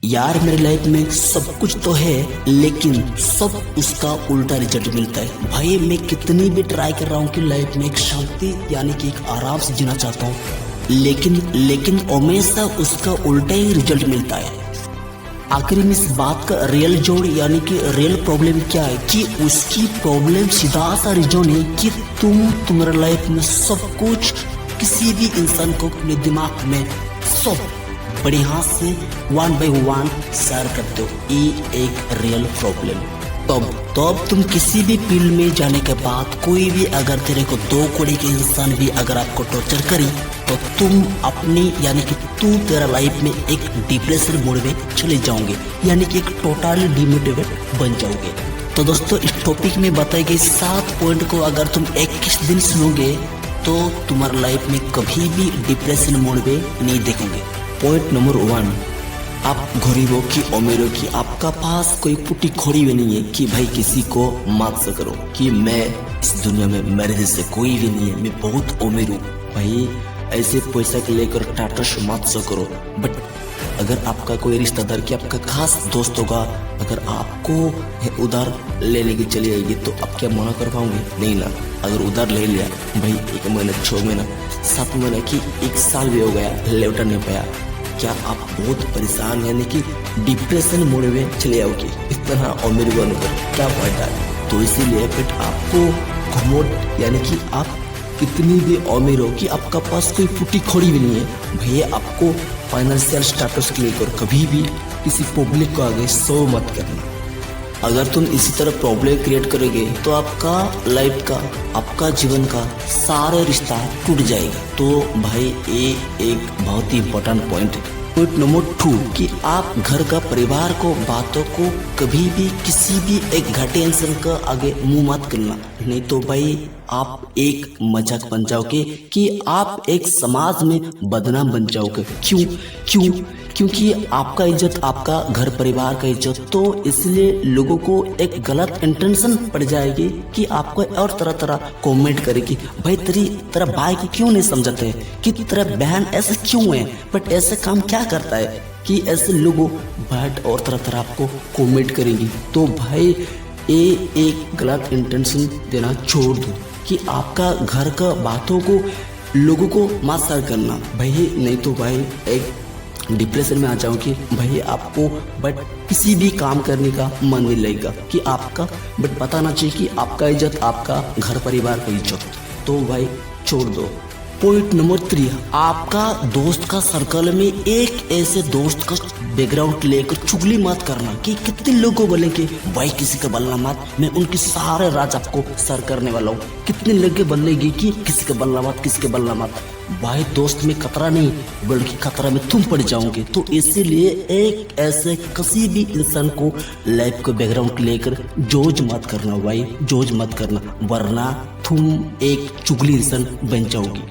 यार मेरे लाइफ में सब कुछ तो है, लेकिन सब उसका उल्टा रिजल्ट मिलता है। भाई मैं कितनी भी ट्राई कर रहा हूँ कि लाइफ में एक शांति यानी कि एक आराम से जीना चाहता हूँ, लेकिन हमेशा उसका उल्टा ही रिजल्ट मिलता है। आखिर में इस बात का रियल जोड़ यानी कि रियल प्रॉब्लम क्या है कि उसकी प्रॉब्लम सीधा सा रीजन है कि तुम्हारे लाइफ में सब कुछ किसी भी इंसान को अपने दिमाग में सब बढ़िया से वन बाय वन शेयर करते हो। ये एक रियल प्रॉब्लम। तब तुम किसी भी फील्ड में जाने के बाद कोई भी अगर तेरे को दो कौड़ी के इंसान भी अगर आपको टॉर्चर करी तो तुम अपनी यानी कि तेरा लाइफ में एक डिप्रेशन मोड में चले जाओगे, यानी कि एक टोटली डिमोटिवेट बन जाओगे। तो दोस्तों इस टॉपिक में बताई गई 7 पॉइंट को अगर तुम 21 दिन सुनोगे तो तुम्हारे लाइफ में कभी भी डिप्रेशन मोड में नहीं देखोगे। पॉइंट नंबर 1, आप गरीबों की अमीरों की आपका पास कोई पुट्टी खोड़ी भी नहीं है कि भाई किसी को मात से करो कि मैं इस दुनिया में मेरे जैसे कोई भी नहीं है, मैं बहुत अमीर हूँ। भाई ऐसे पैसा के लेकर टाटा से मत से करो। बट अगर आपका कोई रिश्तेदार की आपका खास दोस्त होगा, अगर आपको उधार लेने की चली आएगी तो आप क्या मना कर पाओगे? नहीं ना। अगर उधार ले लिया भाई 1 महीना 6 महीना 7 महीना की 1 साल भी हो गया लौटा नहीं पाया, क्या आप बहुत परेशान यानी कि डिप्रेशन मोड में चले आओगे? इतना अमीर बनकर क्या फायदा है? तो इसीलिए फिर आपको घमोट यानी कि आप कितनी भी अमीर हो कि आपका पास कोई फुटी खोड़ी भी नहीं है, भैया आपको फाइनेंशियल स्टेटस के लेकर कभी भी किसी पब्लिक को आगे शो मत करना। अगर तुम इसी तरह प्रॉब्लम क्रिएट करोगे तो आपका लाइफ का आपका जीवन का सारे रिश्ता टूट जाएगा। तो भाई ये एक बहुत ही इम्पोर्टेंट पॉइंट है। पॉइंट नंबर 2 कि आप घर का परिवार को बातों को कभी भी किसी भी एक घटे इंसान का आगे मुंह मत करना, नहीं तो भाई आप एक मजाक बन जाओगे कि आप एक समाज में बदनाम बन जाओगे। क्योंकि आपका इज्जत आपका घर परिवार का इज्जत, तो इसलिए लोगों को एक गलत इंटेंशन पड़ जाएगी कि आपको और तरह कमेंट करेगी। भाई तेरा भाई को क्यों नहीं समझते कि तेरा बहन ऐसे क्यों है, बट ऐसे काम क्या करता है कि ऐसे लोगों बैठ और तरह आपको कमेंट करेंगी। तो भाई ये एक गलत इंटेंशन देना छोड़ दो कि आपका घर का बातों को लोगों को मत शेयर करना भाई, नहीं तो भाई एक डिप्रेशन में आ जाओ कि भाई आपको बट किसी भी काम करने का मन नहीं लगेगा कि आपका बट बताना चाहिए कि आपका इज्जत आपका घर परिवार का इज्जत, तो भाई छोड़ दो। पॉइंट नंबर 3, आपका दोस्त का सर्कल में एक ऐसे दोस्त का बैकग्राउंड लेकर चुगली मत करना कि कितने लोगों बोलेंगे भाई किसी का बोलना मत, मैं उनके सारे राज आपको सर करने वाला हूँ। कितने लोग बोलेंगे कि किसी का बोलना मत, किसी का बोलना मत। भाई दोस्त में खतरा नहीं बल्कि खतरा में तुम पड़ जाओगे। तो इसीलिए एक ऐसे किसी भी इंसान को लाइफ को बैकग्राउंड लेकर जोज मत करना भाई, जोज मत करना, वरना तुम एक चुगली इंसान बन जाओगी।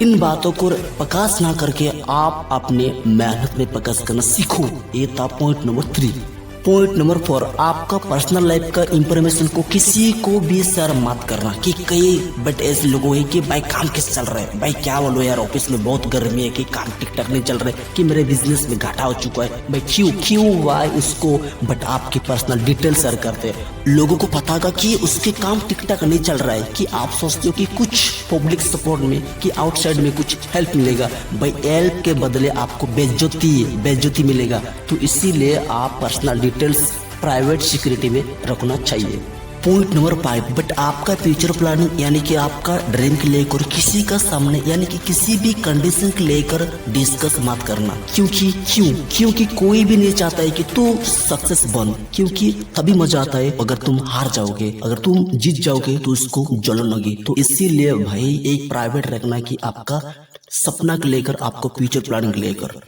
इन बातों को प्रकाश ना करके आप अपने मेहनत में प्रकाश करना सीखो। ये था पॉइंट नंबर 3। पॉइंट नंबर 4, आपका पर्सनल लाइफ का इंफॉर्मेशन को किसी को भी शेयर मत करना कि कई बट ऐसे लोगों है कि भाई काम कैसे चल रहा है, भाई क्या बोलो यार ऑफिस में बहुत गर्मी है कि काम टिक टाक नहीं चल रहा है, कि मेरे बिजनेस में घाटा हो चुका है, भाई क्यों हुआ उसको, बट आपकी पर्सनल डिटेल शेयर करते हैं। लोगों को पता होगा कि उसके काम टिक टाक नहीं चल रहा है, कि आप सोचते हो कि कुछ पब्लिक सपोर्ट में कि आउटसाइड में कुछ हेल्प मिलेगा, भाई हेल्प के बदले आपको बेइज्जती मिलेगा। तो इसीलिए आप पर्सनल डिटेल्स प्राइवेट सिक्योरिटी में रखना चाहिए। पॉइंट नंबर 5, बट आपका फ्यूचर प्लानिंग यानी कि आपका ड्रीम के लेकर किसी का सामने यानी कि किसी भी कंडीशन के लेकर डिस्कस मत करना। क्योंकि कोई भी नहीं चाहता है कि तू सक्सेस बन, क्योंकि तभी मजा आता है अगर तुम हार जाओगे, अगर तुम जीत जाओगे तो उसको जलन लगी। तो इसीलिए भाई एक प्राइवेट रखना कि आपका सपना को लेकर, आपको फ्यूचर प्लानिंग लेकर।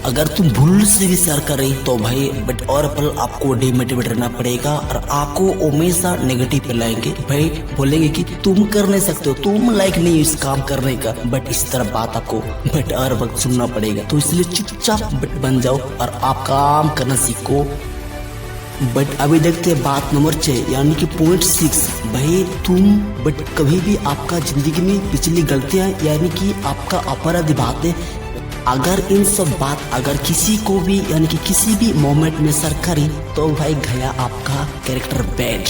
अगर तुम भूल से भी शेयर कर रही तो भाई बट और पल आपको डिमोटिवेट रहना पड़ेगा और आपको हमेशा नेगेटिव फैलाएंगे। भाई बोलेंगे कि तुम कर नहीं सकते हो, तुम लायक नहीं इस काम करने का, बट इस तरह बात आपको बट हर वक्त सुनना पड़ेगा। तो इसलिए चुपचाप बट बन जाओ और आप काम करना सीखो। बट अभी देखते हैं बात नंबर 6 यानी कि पॉइंट 6। भाई तुम बट कभी भी आपका जिंदगी में पिछली गलतियां यानी कि आपका अपराधी बातें अगर इन सब बात अगर किसी को भी यानी कि किसी भी मोमेंट में सर करी तो भाई गया आपका कैरेक्टर बैड।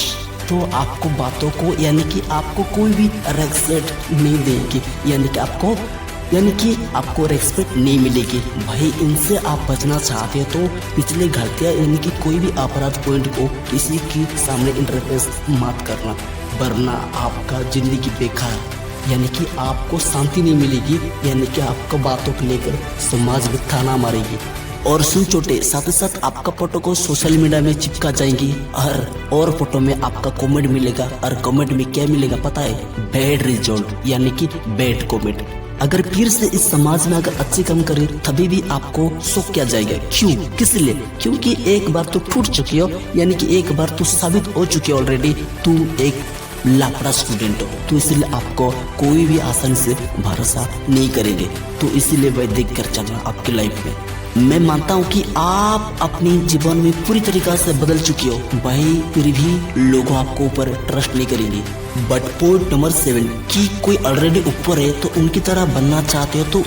तो आपको बातों को यानी कि आपको कोई भी रेस्पेक्ट नहीं देगी, यानी कि आपको रेस्पेक्ट नहीं मिलेगी। भाई इनसे आप बचना चाहते हो तो पिछले गलतियाँ यानी कि कोई भी अपराध पॉइंट को किसी के सामने इंटरफेस मत करना, वरना आपका जिंदगी बेकार, यानी कि आपको शांति नहीं मिलेगी, यानी कि आपको बातों को लेकर समाज में ताना मारेगी। और सुन छोटे, साथ ही साथ आपका फोटो को सोशल मीडिया में चिपका जाएंगी और फोटो में आपका कमेंट मिलेगा, और कमेंट में क्या मिलेगा पता है? बैड रिजल्ट, यानी कि बैड कमेंट। अगर फिर से इस समाज में अगर अच्छे काम करे तभी भी आपको शौक किया जाएगा। क्यों? किस लिए? क्योंकि एक बार तो फूट चुकी हो, यानी कि एक बार तो साबित हो चुकी हो ऑलरेडी तू एक लापड़ा स्टूडेंट हो, तो इसलिए आपको कोई भी आसानी से भरोसा नहीं करेंगे। तो इसीलिए भाई देख कर चलना आपकी लाइफ में। मैं मानता हूँ कि आप अपनी जीवन में पूरी तरीका से बदल चुकी हो भाई, फिर भी लोग आपको ऊपर ट्रस्ट नहीं करेंगे। बट पॉइंट नंबर 7 कि कोई ऑलरेडी ऊपर है तो उनकी तरह बनना चाहते हो तो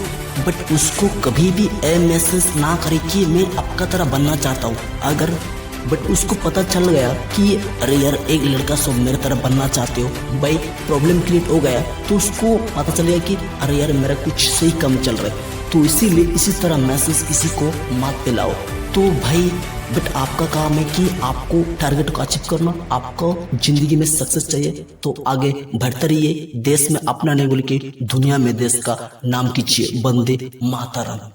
बट उसको कभी भी मैसेज ना करे कि मैं आपका तरह बनना चाहता हूँ। अगर बट उसको पता चल गया कि अरे यार एक लड़का सब मेरे तरह बनना चाहते हो, भाई प्रॉब्लम क्रिएट हो गया, तो उसको पता चल गया कि अरे यार मेरा कुछ सही कम चल रहा है। तो इसीलिए इसी तरह मैसेज किसी को मत दिलाओ। तो भाई बट आपका काम है कि आपको टारगेट को अचीव करना, आपको जिंदगी में सक्सेस चाहिए तो आगे बढ़ते रहिए। देश में अपना नहीं बोल के दुनिया में देश का नाम कीजिए। वंदे मातरम।